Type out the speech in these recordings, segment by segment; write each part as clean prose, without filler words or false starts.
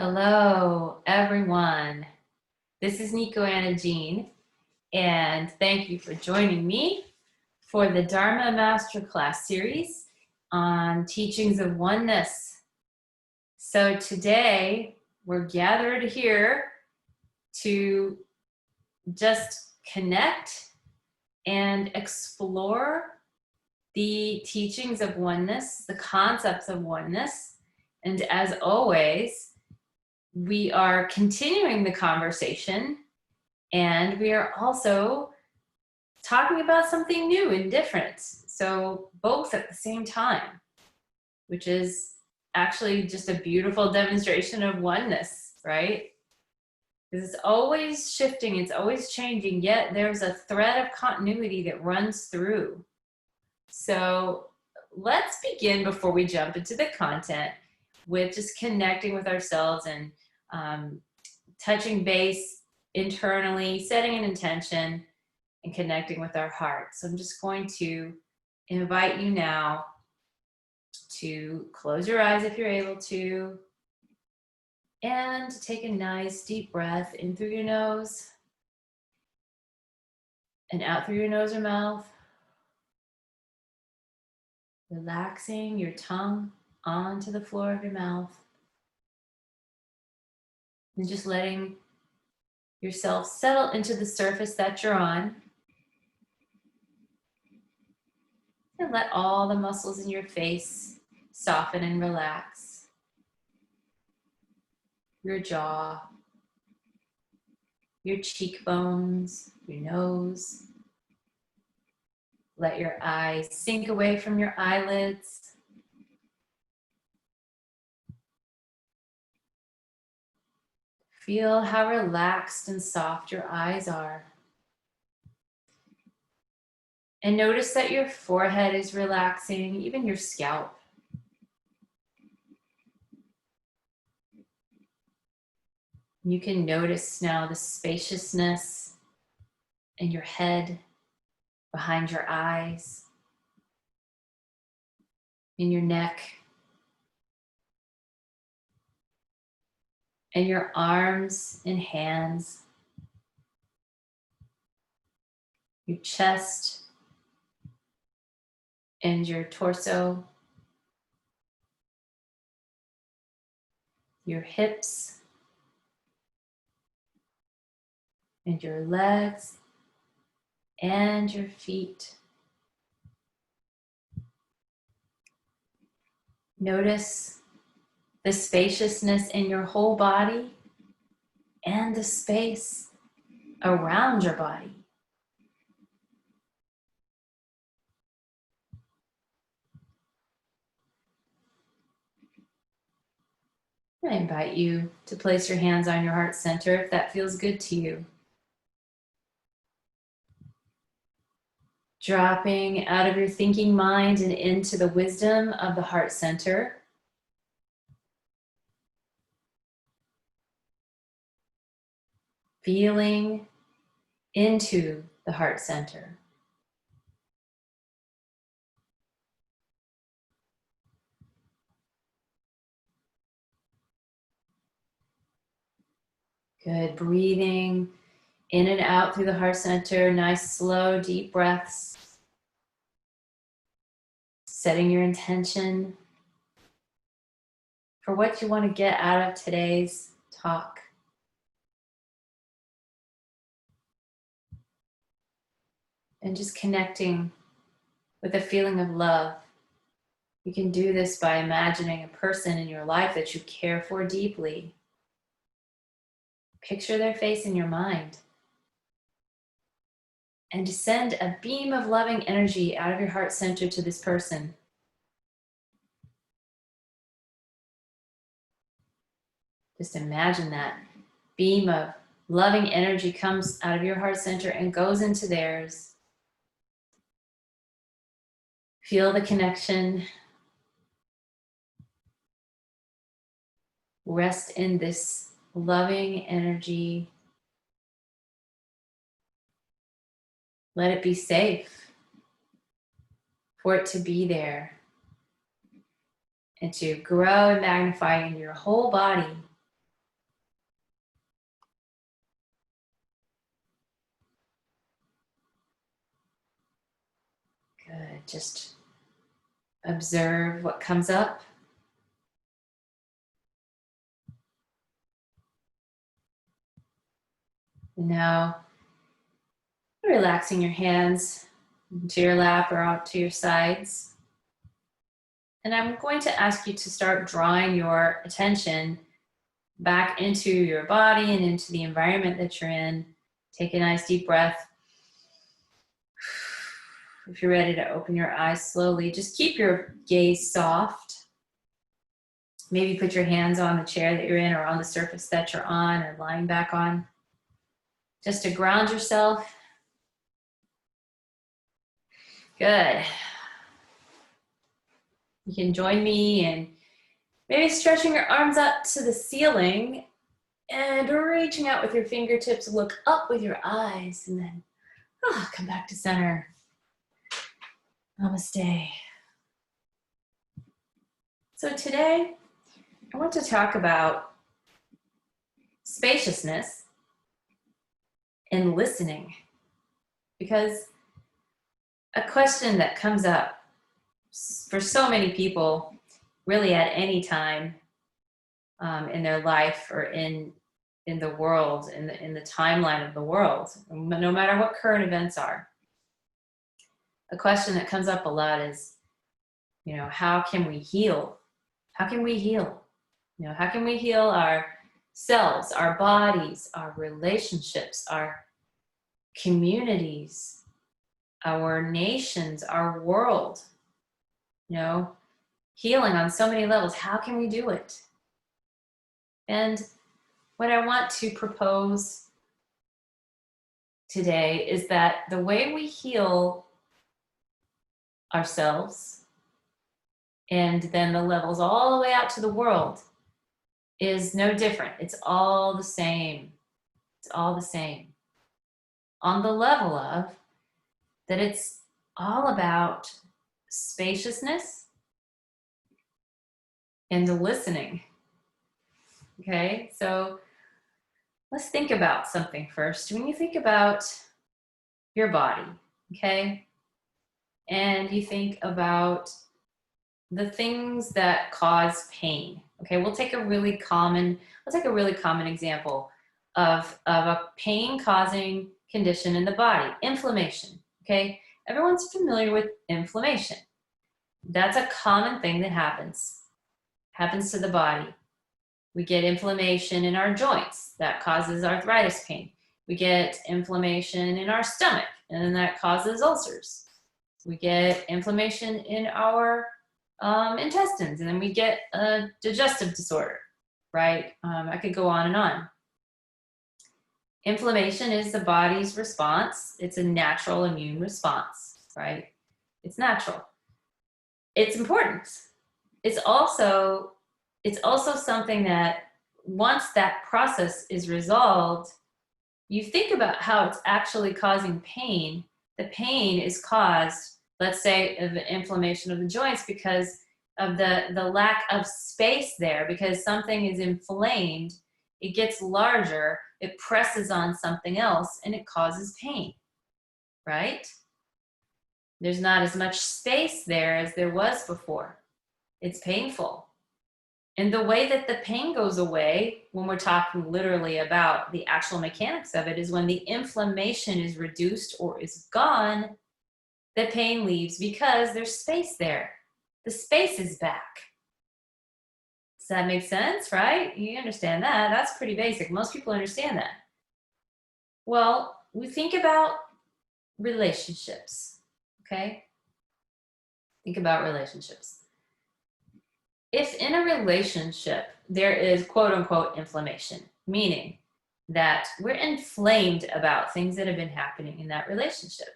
Hello, everyone. This is Niko Ana, and thank you for joining me for the Dharma Masterclass series on teachings of oneness. So today we're gathered here to just connect and explore the teachings of oneness, the concepts of oneness, and as always, we are continuing the conversation, and we are also talking about something new and different. So both at the same time, which is actually just a beautiful demonstration of oneness, right? Because it's always shifting, it's always changing, yet there's a thread of continuity that runs through. So let's begin before we jump into the content with just connecting with ourselves and touching base internally, setting an intention, and connecting with our heart. So I'm just going to invite you now to close your eyes if you're able to, and take a nice deep breath in through your nose and out through your nose or mouth. Relaxing your tongue onto the floor of your mouth. And just letting yourself settle into the surface that you're on. And let all the muscles in your face soften and relax. Your jaw, your cheekbones, your nose. Let your eyes sink away from your eyelids. Feel how relaxed and soft your eyes are. And notice that your forehead is relaxing, even your scalp. You can notice now the spaciousness in your head, behind your eyes, in your neck, and your arms and hands, your chest and your torso, your hips and your legs and your feet. Notice the spaciousness in your whole body and the space around your body. I invite you to place your hands on your heart center if that feels good to you. Dropping out of your thinking mind and into the wisdom of the heart center. Feeling into the heart center. Good. Breathing in and out through the heart center. Nice, slow, deep breaths. Setting your intention for what you want to get out of today's talk. And just connecting with a feeling of love. You can do this by imagining a person in your life that you care for deeply. Picture their face in your mind. And to send a beam of loving energy out of your heart center to this person. Just imagine that beam of loving energy comes out of your heart center and goes into theirs. Feel the connection. Rest in this loving energy. Let it be safe for it to be there and to grow and magnify in your whole body Good. Just observe what comes up. Now, relaxing your hands into your lap or out to your sides. And I'm going to ask you to start drawing your attention back into your body and into the environment that you're in. Take a nice deep breath. If you're ready to open your eyes slowly, just keep your gaze soft. Maybe put your hands on the chair that you're in or on the surface that you're on or lying back on. Just to ground yourself. Good. You can join me in maybe stretching your arms up to the ceiling and reaching out with your fingertips. Look up with your eyes and then come back to center. Namaste. So today, I want to talk about spaciousness and listening, because a question that comes up for so many people, really at any time in their life or in the world, in the timeline of the world, no matter what current events are, a question that comes up a lot is, how can we heal? How can we heal? How can we heal ourselves, our bodies, our relationships, our communities, our nations, our world? Healing on so many levels. How can we do it? And what I want to propose today is that the way we heal ourselves and then the levels all the way out to the world is no different. It's all the same. It's all the same. On the level of that, it's all about spaciousness and the listening. Okay, so let's think about something first. When you think about your body, okay, and you think about the things that cause pain. Okay, we'll take a really common example of a pain-causing condition in the body, inflammation. Okay, everyone's familiar with inflammation. That's a common thing that happens to the body. We get inflammation in our joints. That causes arthritis pain. We get inflammation in our stomach, and then that causes ulcers. We get inflammation in our intestines, and then we get a digestive disorder, right? I could go on and on. Inflammation is the body's response. It's a natural immune response, right? It's natural. It's important. It's also something that once that process is resolved, you think about how it's actually causing pain. The pain is caused, let's say, of the inflammation of the joints because of the lack of space there, because something is inflamed, it gets larger, it presses on something else, and it causes pain, right? There's not as much space there as there was before. It's painful. And the way that the pain goes away, when we're talking literally about the actual mechanics of it, is when the inflammation is reduced or is gone, the pain leaves because there's space there. The space is back. Does that make sense, right? You understand that. That's pretty basic. Most people understand that. Well, we think about relationships, okay? Think about relationships. If in a relationship there is quote unquote inflammation, meaning that we're inflamed about things that have been happening in that relationship.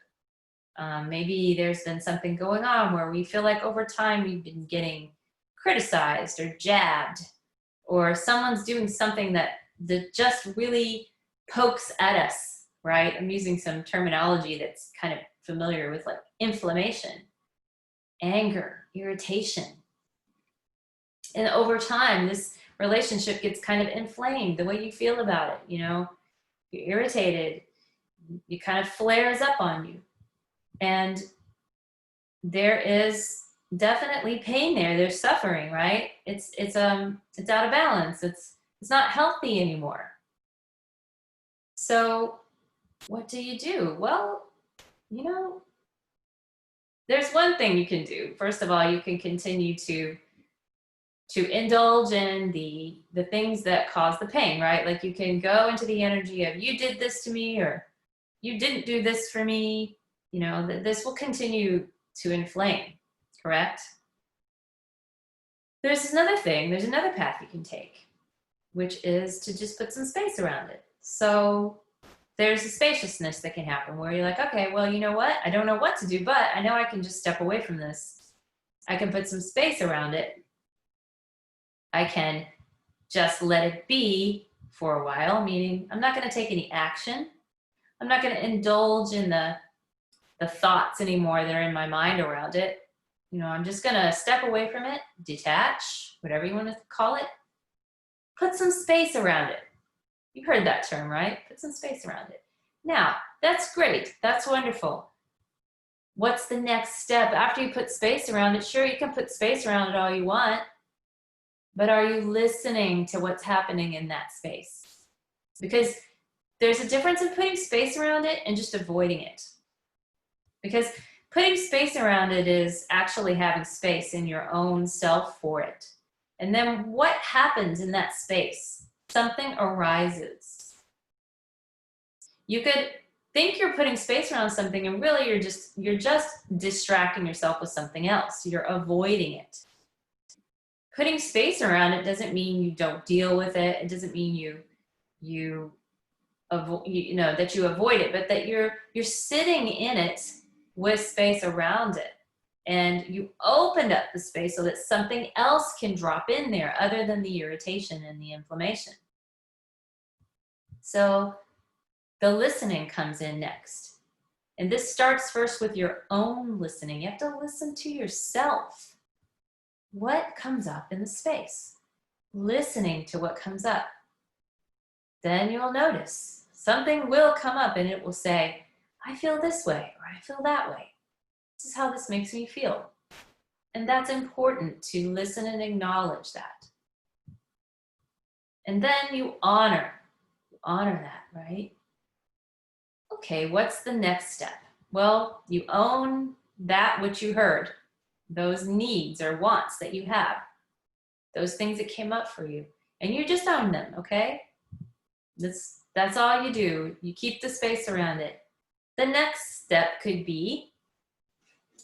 Maybe there's been something going on where we feel like over time we've been getting criticized or jabbed, or someone's doing something that just really pokes at us, right? I'm using some terminology that's kind of familiar with, like inflammation, anger, irritation. And over time, this relationship gets kind of inflamed, the way you feel about it, you're irritated, it kind of flares up on you. And there is definitely pain there. There's suffering, right? It's out of balance. It's not healthy anymore. So what do? Well, you know, there's one thing you can do. First of all, you can continue to indulge in the things that cause the pain, right? Like you can go into the energy of you did this to me, or you didn't do this for me. You know, this will continue to inflame, correct? There's another thing, there's another path you can take, which is to just put some space around it. So there's a spaciousness that can happen where you're like, okay, well, you know what? I don't know what to do, but I know I can just step away from this. I can put some space around it. I can just let it be for a while, meaning I'm not going to take any action. I'm not going to indulge in the thoughts anymore that are in my mind around it. You know, I'm just going to step away from it, detach, whatever you want to call it. Put some space around it. You've heard that term, right? Put some space around it. Now, that's great. That's wonderful. What's the next step? After you put space around it, sure, you can put space around it all you want, but are you listening to what's happening in that space? Because there's a difference in putting space around it and just avoiding it. Because putting space around it is actually having space in your own self for it. And then what happens in that space? Something arises. You could think you're putting space around something, and really you're just distracting yourself with something else. You're avoiding it. Putting space around it doesn't mean you don't deal with it. It doesn't mean you know that you avoid it, but that you're sitting in it with space around it, and you opened up the space so that something else can drop in there other than the irritation and the inflammation. So the listening comes in next. And this starts first with your own listening. You have to listen to yourself. What comes up in the space? Listening to what comes up. Then you'll notice something will come up and it will say, I feel this way, or I feel that way. This is how this makes me feel. And that's important to listen and acknowledge that. And then you honor that, right? Okay, what's the next step? Well, you own that which you heard, those needs or wants that you have, those things that came up for you, and you just own them, okay? That's all you do. You keep the space around it. The next step could be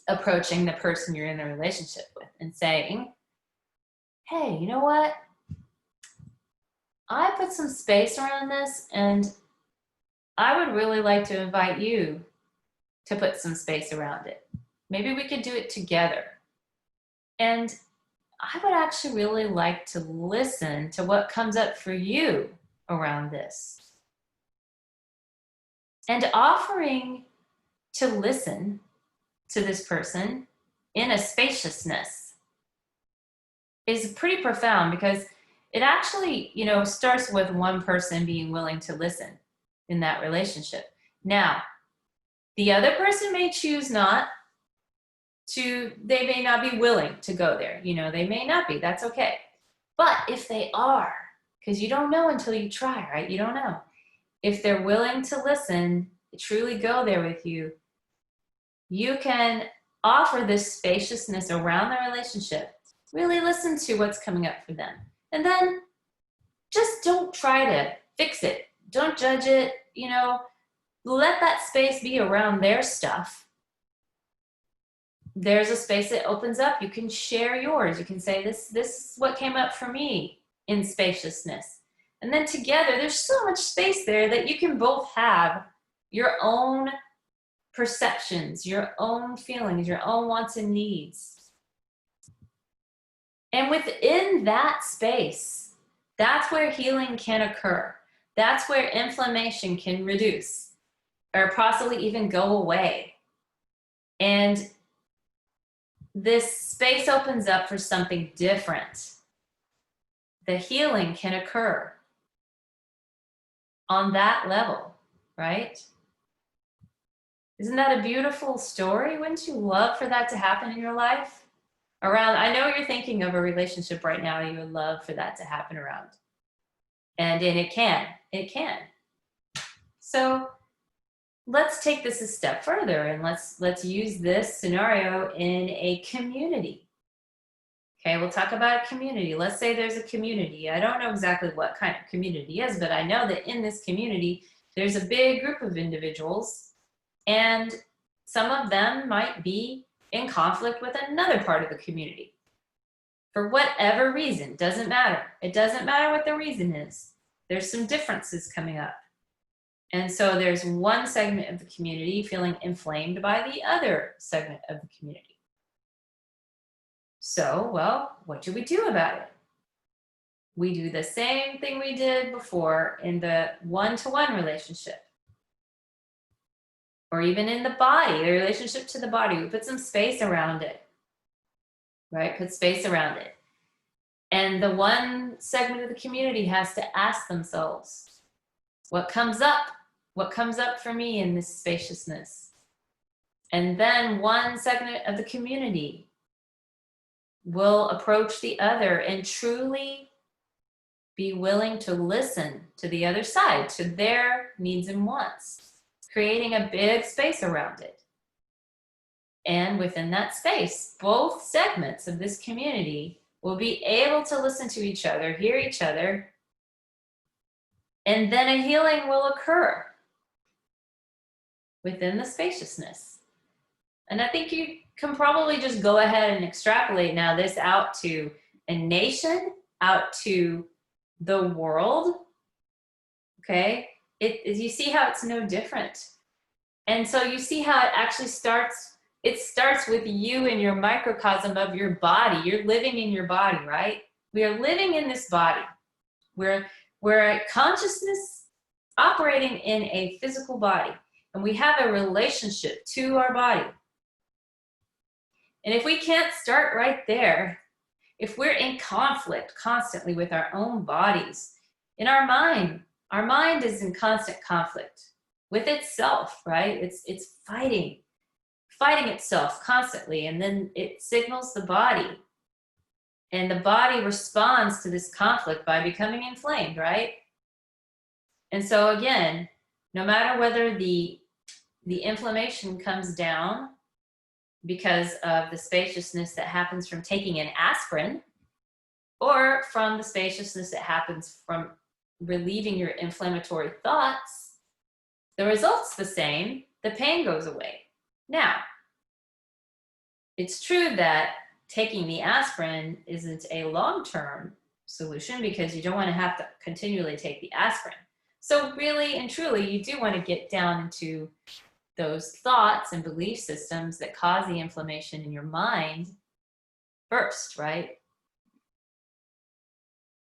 approaching the person you're in a relationship with and saying, hey, you know what? I put some space around this, and I would really like to invite you to put some space around it. Maybe we could do it together. And I would actually really like to listen to what comes up for you around this. And offering to listen to this person in a spaciousness is pretty profound, because it actually, you know, starts with one person being willing to listen in that relationship. Now, the other person may choose not to, they may not be willing to go there. You know, they may not be, that's okay. But if they are, because you don't know until you try, right? You don't know. If they're willing to listen, truly go there with you, you can offer this spaciousness around the relationship. Really listen to what's coming up for them. And then just don't try to fix it. Don't judge it, you know, let that space be around their stuff. There's a space that opens up. You can share yours. You can say, this is what came up for me in spaciousness. And then together, there's so much space there that you can both have your own perceptions, your own feelings, your own wants and needs. And within that space, that's where healing can occur. That's where inflammation can reduce or possibly even go away. And this space opens up for something different. The healing can occur on that level, right? Isn't that a beautiful story? Wouldn't you love for that to happen in your life? Around, I know you're thinking of a relationship right now you would love for that to happen around. And it can. So let's take this a step further and let's use this scenario in a community. Okay, we'll talk about a community. Let's say there's a community. I don't know exactly what kind of community is, but I know that in this community, there's a big group of individuals, and some of them might be in conflict with another part of the community. For whatever reason, doesn't matter. It doesn't matter what the reason is. There's some differences coming up. And so there's one segment of the community feeling inflamed by the other segment of the community. So, well, what do we do about it? We do the same thing we did before in the one-to-one relationship. Or even in the body, the relationship to the body. We put some space around it, right? Put space around it. And the one segment of the community has to ask themselves, what comes up? What comes up for me in this spaciousness? And then one segment of the community will approach the other and truly be willing to listen to the other side, to their needs and wants, creating a big space around it. And within that space, both segments of this community will be able to listen to each other, hear each other, and then a healing will occur within the spaciousness. And I think you can probably just go ahead and extrapolate now this out to a nation, out to the world. Okay, you see how it's no different. And so you see how it actually starts. It starts with you and your microcosm of your body. You're living in your body, right? We are living in this body. We're a consciousness operating in a physical body, and we have a relationship to our body. And if we can't start right there, if we're in conflict constantly with our own bodies, in our mind is in constant conflict with itself, right? It's fighting itself constantly, and then it signals the body. And the body responds to this conflict by becoming inflamed, right? And so again, no matter whether the inflammation comes down because of the spaciousness that happens from taking an aspirin, or from the spaciousness that happens from relieving your inflammatory thoughts, the result's the same, the pain goes away. Now, it's true that taking the aspirin isn't a long-term solution because you don't want to have to continually take the aspirin. So really and truly, you do want to get down into those thoughts and belief systems that cause the inflammation in your mind first, right?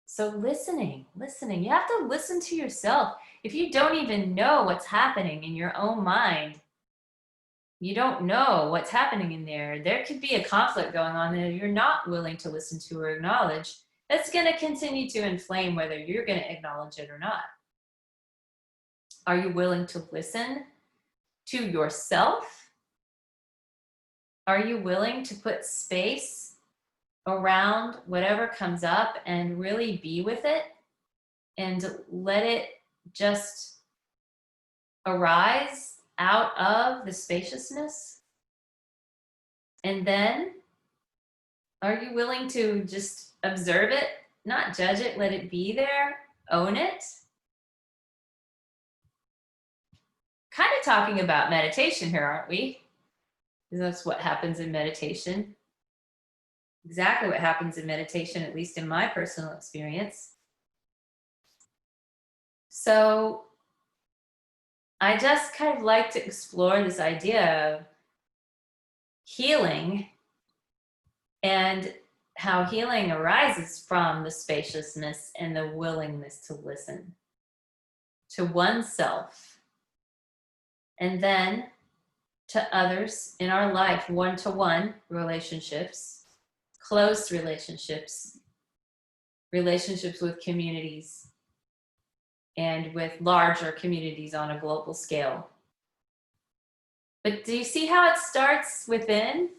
So listening, you have to listen to yourself. If you don't even know what's happening in your own mind, you don't know what's happening in there. There could be a conflict going on that you're not willing to listen to or acknowledge. That's going to continue to inflame whether you're going to acknowledge it or not. Are you willing to listen to yourself? Are you willing to put space around whatever comes up and really be with it and let it just arise out of the spaciousness? And then, are you willing to just observe it, not judge it, let it be there, own it? Kind of talking about meditation here, aren't we? Because that's what happens in meditation. Exactly what happens in meditation, at least in my personal experience. So I just kind of like to explore this idea of healing and how healing arises from the spaciousness and the willingness to listen to oneself and then to others in our life, one-to-one relationships, close relationships, relationships with communities, and with larger communities on a global scale. But do you see how it starts within?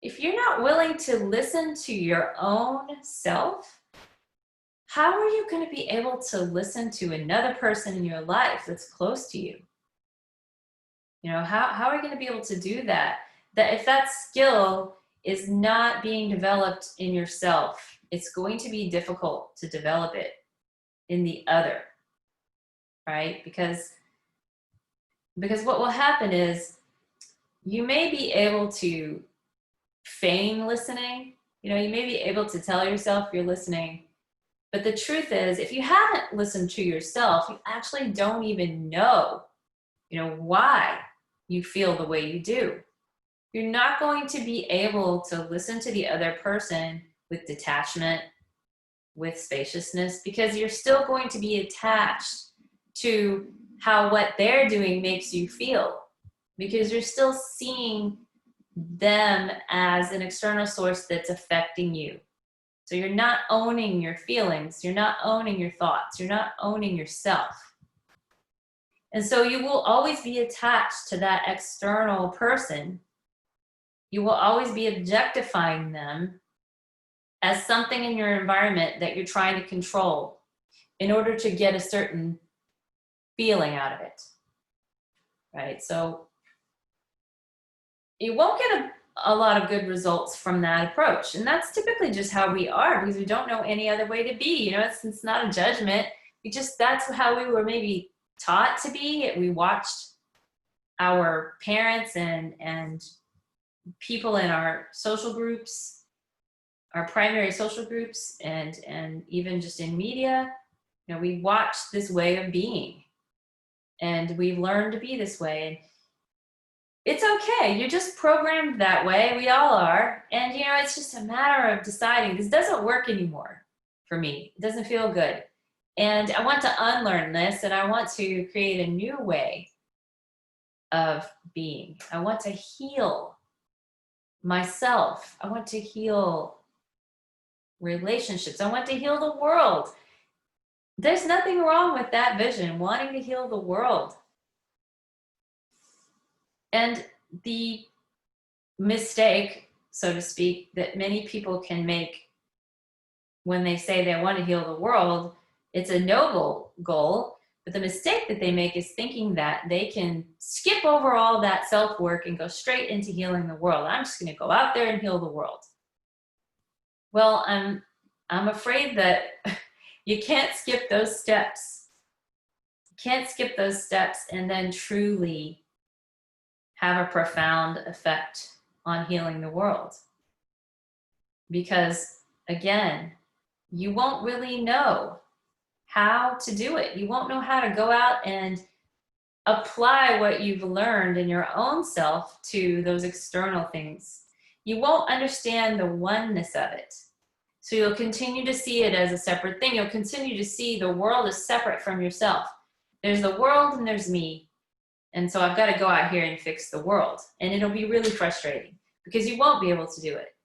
If you're not willing to listen to your own self, how are you going to be able to listen to another person in your life that's close to you? You know, how are you going to be able to do that? That if that skill is not being developed in yourself, it's going to be difficult to develop it in the other, right? Because what will happen is you may be able to feign listening. You know, you may be able to tell yourself you're listening, but the truth is, if you haven't listened to yourself, you actually don't even know, you know, why you feel the way you do. You're not going to be able to listen to the other person with detachment, with spaciousness, because you're still going to be attached to how what they're doing makes you feel, because you're still seeing them as an external source that's affecting you. So you're not owning your feelings, you're not owning your thoughts, you're not owning yourself. And so you will always be attached to that external person. You will always be objectifying them as something in your environment that you're trying to control in order to get a certain feeling out of it, right? So you won't get a lot of good results from that approach. And that's typically just how we are, because we don't know any other way to be. You know, it's not a judgment. That's how we were maybe taught to be. We watched our parents and people in our social groups, our primary social groups, and even just in media. You know, we watched this way of being, and we've learned to be this way. And it's okay. You're just programmed that way. We all are. And, you know, it's just a matter of deciding, this doesn't work anymore for me. It doesn't feel good. And I want to unlearn this, and I want to create a new way of being. I want to heal myself. I want to heal relationships. I want to heal the world. There's nothing wrong with that vision, wanting to heal the world. And the mistake, so to speak, that many people can make when they say they want to heal the world, it's a noble goal, but the mistake that they make is thinking that they can skip over all that self-work and go straight into healing the world. I'm just going to go out there and heal the world. Well, I'm afraid that you can't skip those steps. You can't skip those steps and then truly have a profound effect on healing the world. Because, again, you won't really know how to do it. You won't know how to go out and apply what you've learned in your own self to those external things. You won't understand the oneness of it. So you'll continue to see it as a separate thing. You'll continue to see the world as separate from yourself. There's the world and there's me. And so I've got to go out here and fix the world. And it'll be really frustrating because you won't be able to do it.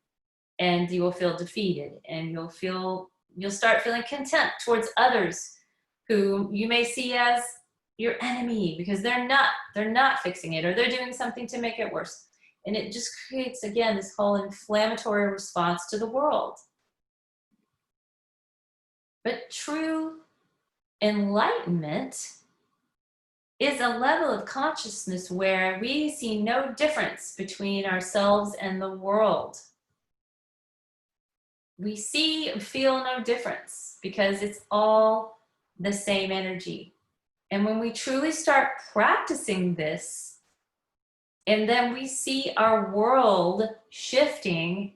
And you will feel defeated, and you'll start feeling contempt towards others who you may see as your enemy because they're not fixing it, or they're doing something to make it worse. And it just creates, again, this whole inflammatory response to the world. But true enlightenment is a level of consciousness where we see no difference between ourselves and the world. We see and feel no difference because it's all the same energy. And when we truly start practicing this, and then we see our world shifting,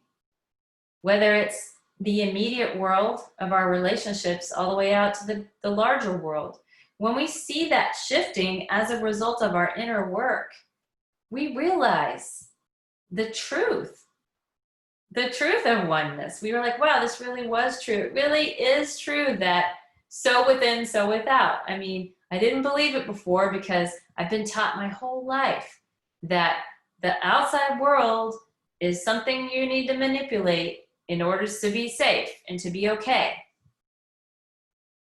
whether it's the immediate world of our relationships all the way out to the larger world, when we see that shifting as a result of our inner work, we realize the truth of oneness. We were like, wow, this really was true. It really is true that so within, so without. I mean, I didn't believe it before because I've been taught my whole life that the outside world is something you need to manipulate in order to be safe and to be okay.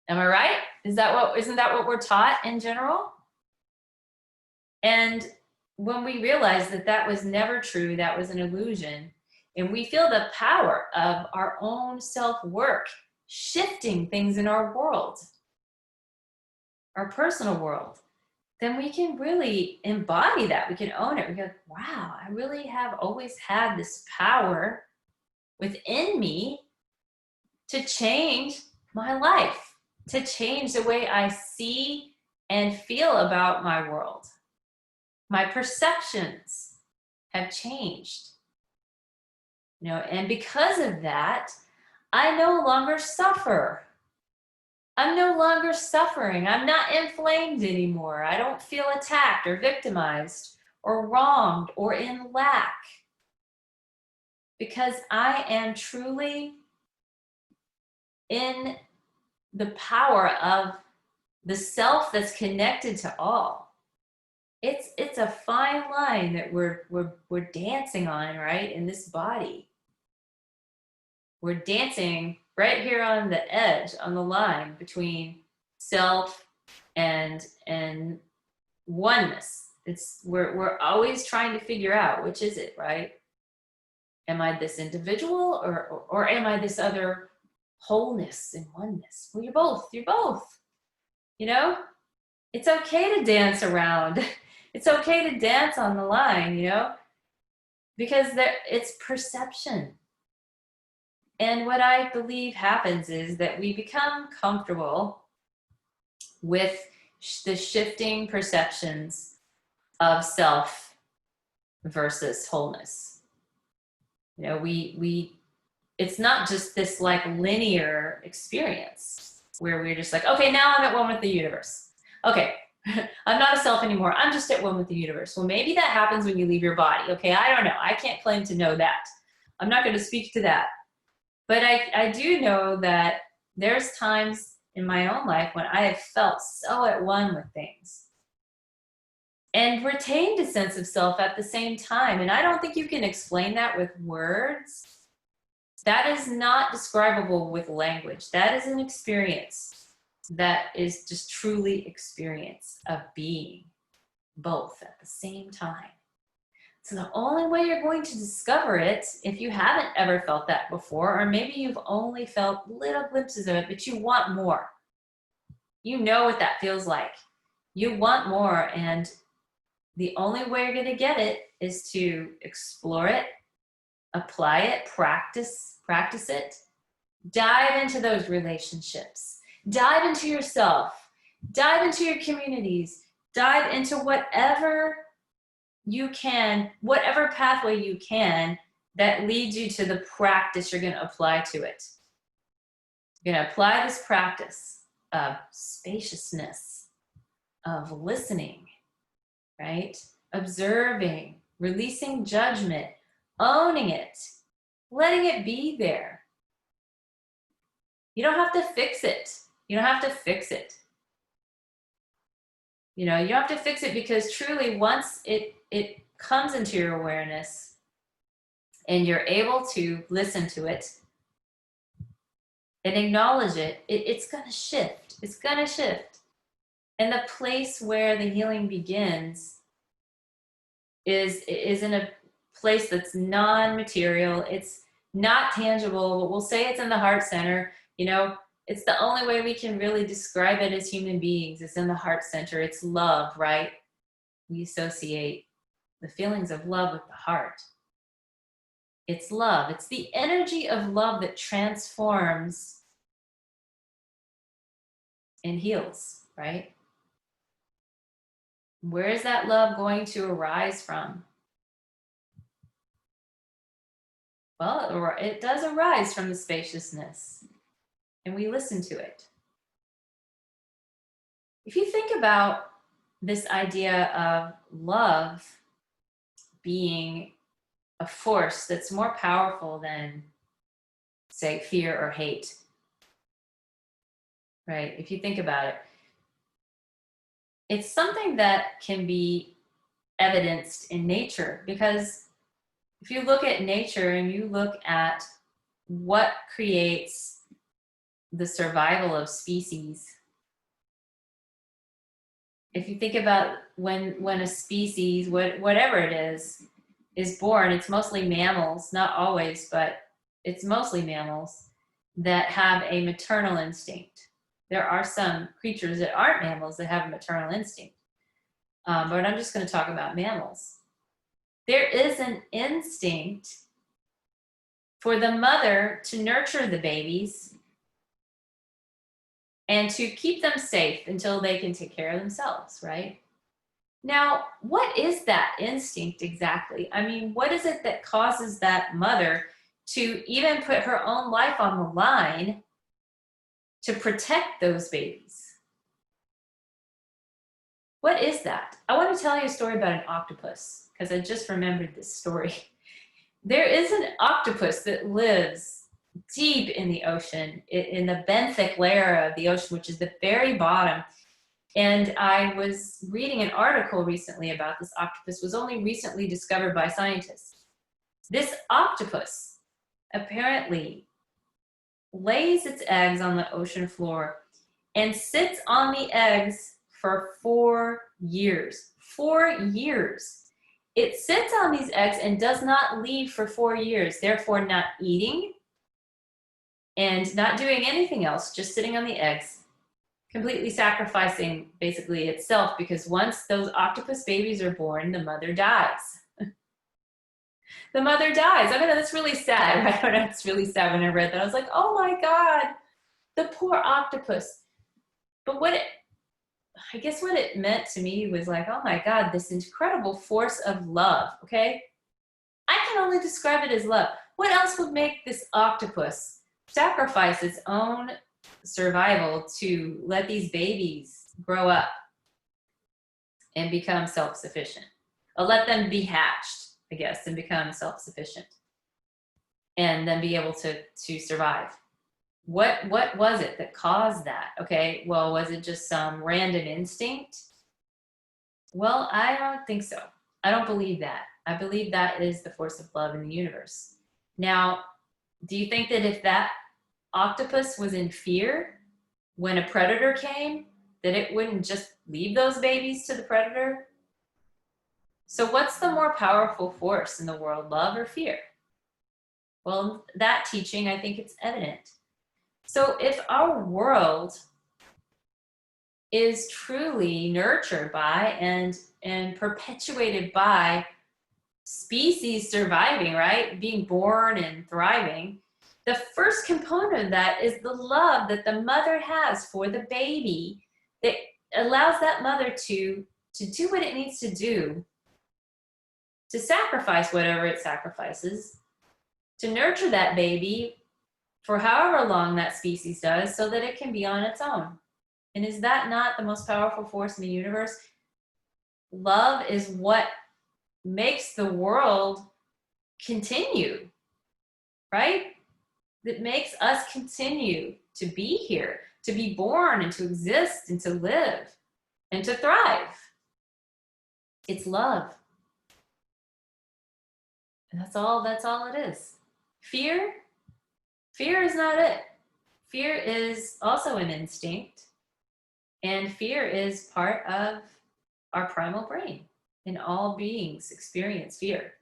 Am I right? Isn't that what we're taught in general? And when we realize that that was never true, that was an illusion, and we feel the power of our own self-work shifting things in our world, our personal world, then we can really embody that. We can own it. We go, wow, I really have always had this power within me to change my life, to change the way I see and feel about my world. My perceptions have changed. And because of that, I no longer suffer. I'm no longer suffering. I'm not inflamed anymore. I don't feel attacked or victimized or wronged or in lack, because I am truly in the power of the self that's connected to all. It's a fine line that we're dancing on, right, in this body. We're dancing right here on the edge, on the line between self and oneness. We're always trying to figure out, which is it, right? Am I this individual or am I this other wholeness and oneness? Well, you're both. You're both. It's okay to dance around. It's okay to dance on the line, because it's perception. And what I believe happens is that we become comfortable with the shifting perceptions of self versus wholeness. It's not just this like linear experience where we're just like, okay, now I'm at one with the universe. Okay, I'm not a self anymore. I'm just at one with the universe. Well, maybe that happens when you leave your body. Okay, I don't know. I can't claim to know that. I'm not going to speak to that. But I do know that there's times in my own life when I have felt so at one with things and retained a sense of self at the same time. And I don't think you can explain that with words. That is not describable with language. That is an experience that is just truly experience of being both at the same time. So the only way you're going to discover it, if you haven't ever felt that before, or maybe you've only felt little glimpses of it, but you want more. You know what that feels like. You want more, and the only way you're going to get it is to explore it, apply it, practice it, dive into those relationships, dive into yourself, dive into your communities, dive into whatever you can, whatever pathway you can that leads you to the practice you're going to apply to it. You're going to apply this practice of spaciousness, of listening, right? Observing, releasing judgment, owning it, letting it be there. You don't have to fix it. You don't have to fix it. You don't have to fix it, because truly once it comes into your awareness and you're able to listen to it and acknowledge it, it's going to shift. It's going to shift. And the place where the healing begins is in a place that's non-material. It's not tangible, but we'll say it's in the heart center. It's the only way we can really describe it as human beings. It's in the heart center. It's love, right? We associate the feelings of love with the heart. It's love. It's the energy of love that transforms and heals, right? Where is that love going to arise from? Well, it does arise from the spaciousness, and we listen to it. If you think about this idea of love being a force that's more powerful than, say, fear or hate, right? If you think about it, it's something that can be evidenced in nature, because if you look at nature and you look at what creates the survival of species, if you think about when a species, whatever it is born, it's mostly mammals, not always, but it's mostly mammals that have a maternal instinct. There are some creatures that aren't mammals that have a maternal instinct, but I'm just going to talk about mammals. There is an instinct for the mother to nurture the babies and to keep them safe until they can take care of themselves, right? Now, what is that instinct exactly? I mean, what is it that causes that mother to even put her own life on the line to protect those babies? What is that? I want to tell you a story about an octopus, because I just remembered this story. There is an octopus that lives deep in the ocean, in the benthic layer of the ocean, which is the very bottom. And I was reading an article recently about this octopus. Was only recently discovered by scientists. This octopus apparently lays its eggs on the ocean floor and sits on the eggs for 4 years. 4 years. It sits on these eggs and does not leave for 4 years, therefore not eating and not doing anything else, just sitting on the eggs, completely sacrificing basically itself, because once those octopus babies are born, the mother dies. The mother dies. I mean, that's really sad. I don't know, it's really sad when I read that. I was like, oh my God, the poor octopus. But I guess what it meant to me was like, oh my God, this incredible force of love, okay? I can only describe it as love. What else would make this octopus sacrifice its own survival to let these babies grow up and become self-sufficient? Or let them be hatched, I guess, and become self-sufficient and then be able to survive. What was it that caused that? Okay, well, was it just some random instinct? Well, I don't think so. I don't believe that. I believe that is the force of love in the universe. Now, do you think that if that octopus was in fear when a predator came, that it wouldn't just leave those babies to the predator? So what's the more powerful force in the world, love or fear? Well, that teaching, I think it's evident. So if our world is truly nurtured by and perpetuated by species surviving, right? Being born and thriving, the first component of that is the love that the mother has for the baby that allows that mother to do what it needs to do, to sacrifice whatever it sacrifices, to nurture that baby for however long that species does so that it can be on its own. And is that not the most powerful force in the universe? Love is what makes the world continue, right? That makes us continue to be here, to be born and to exist and to live and to thrive. It's love. And that's all it is. Fear is not it. Fear is also an instinct, and fear is part of our primal brain, and all beings experience fear.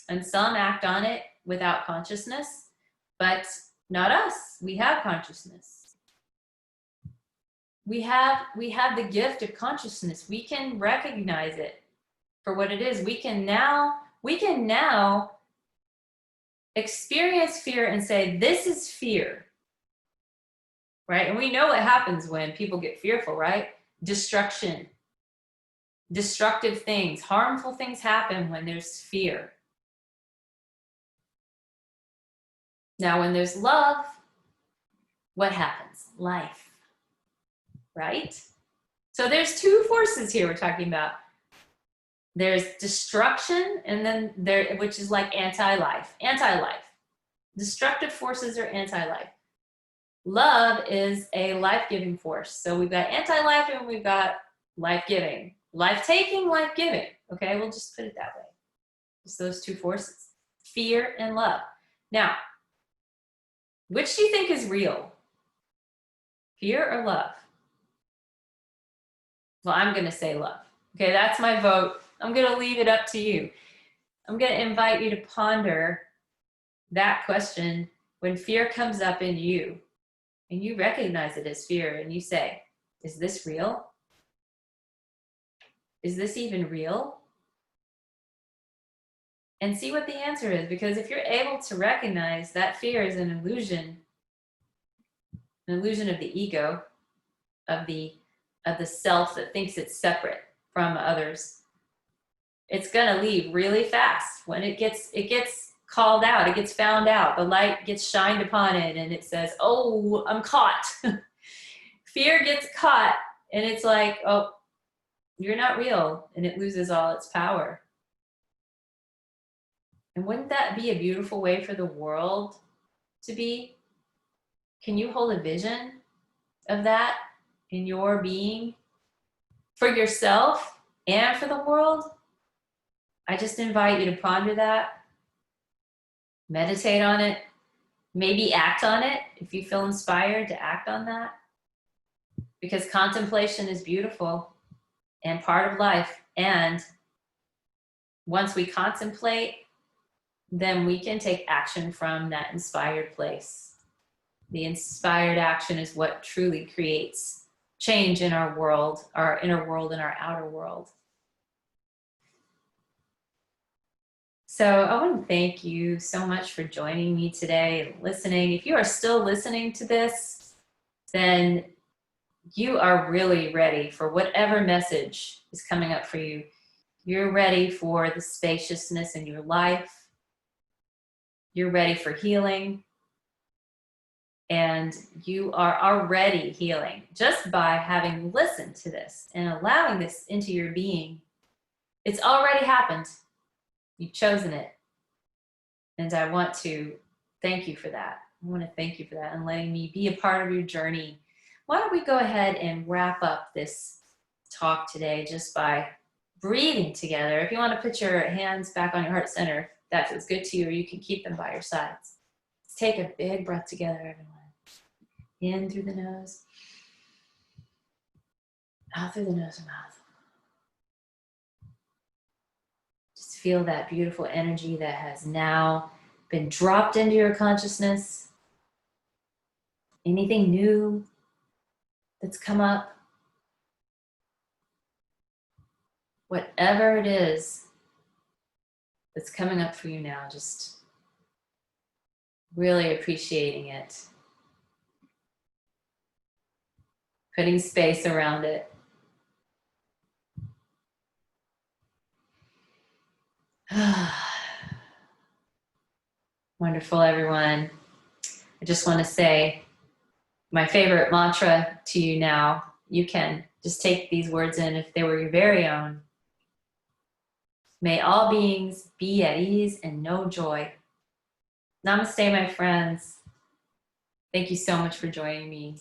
And some act on it without consciousness, but not us. We have consciousness. We have the gift of consciousness. We can recognize it for what it is. We can now experience fear and say, this is fear, right? And we know what happens when people get fearful, right? Destruction, destructive things, harmful things happen when there's fear. Now, when there's love, what happens? Life, right? So there's two forces here we're talking about. There's destruction, and then which is like anti-life. Destructive forces are anti-life. Love is a life-giving force. So we've got anti-life and we've got life-giving. Life-taking, life-giving. Okay, we'll just put it that way. Just those two forces, fear and love. Now, which do you think is real? Fear or love? Well, I'm going to say love. Okay, that's my vote. I'm going to leave it up to you. I'm going to invite you to ponder that question when fear comes up in you and you recognize it as fear and you say, is this real? Is this even real? And see what the answer is, because if you're able to recognize that fear is an illusion of the ego, of the self that thinks it's separate from others, it's going to leave really fast. When it gets called out, it gets found out, the light gets shined upon it, and it says, oh, I'm caught. Fear gets caught, and it's like, oh, you're not real, and it loses all its power. And wouldn't that be a beautiful way for the world to be? Can you hold a vision of that in your being for yourself and for the world? I just invite you to ponder that, meditate on it, maybe act on it if you feel inspired to act on that. Because contemplation is beautiful and part of life. And once we contemplate, then we can take action from that inspired place. The inspired action is what truly creates change in our world, our inner world and our outer world. So I want to thank you so much for joining me today and listening. If you are still listening to this, then you are really ready for whatever message is coming up for you. You're ready for the spaciousness in your life. You're ready for healing. And you are already healing just by having listened to this and allowing this into your being. It's already happened. You've chosen it. And I want to thank you for that. I want to thank you for that and letting me be a part of your journey. Why don't we go ahead and wrap up this talk today just by breathing together. If you want to put your hands back on your heart center, if that feels good to you, or you can keep them by your sides. Let's take a big breath together, everyone. In through the nose, out through the nose and mouth. Just feel that beautiful energy that has now been dropped into your consciousness. Anything new that's come up, whatever it is that's coming up for you now, just really appreciating it. Putting space around it. Wonderful, everyone. I just want to say my favorite mantra to you now. You can just take these words in if they were your very own. May all beings be at ease and know joy. Namaste, my friends. Thank you so much for joining me.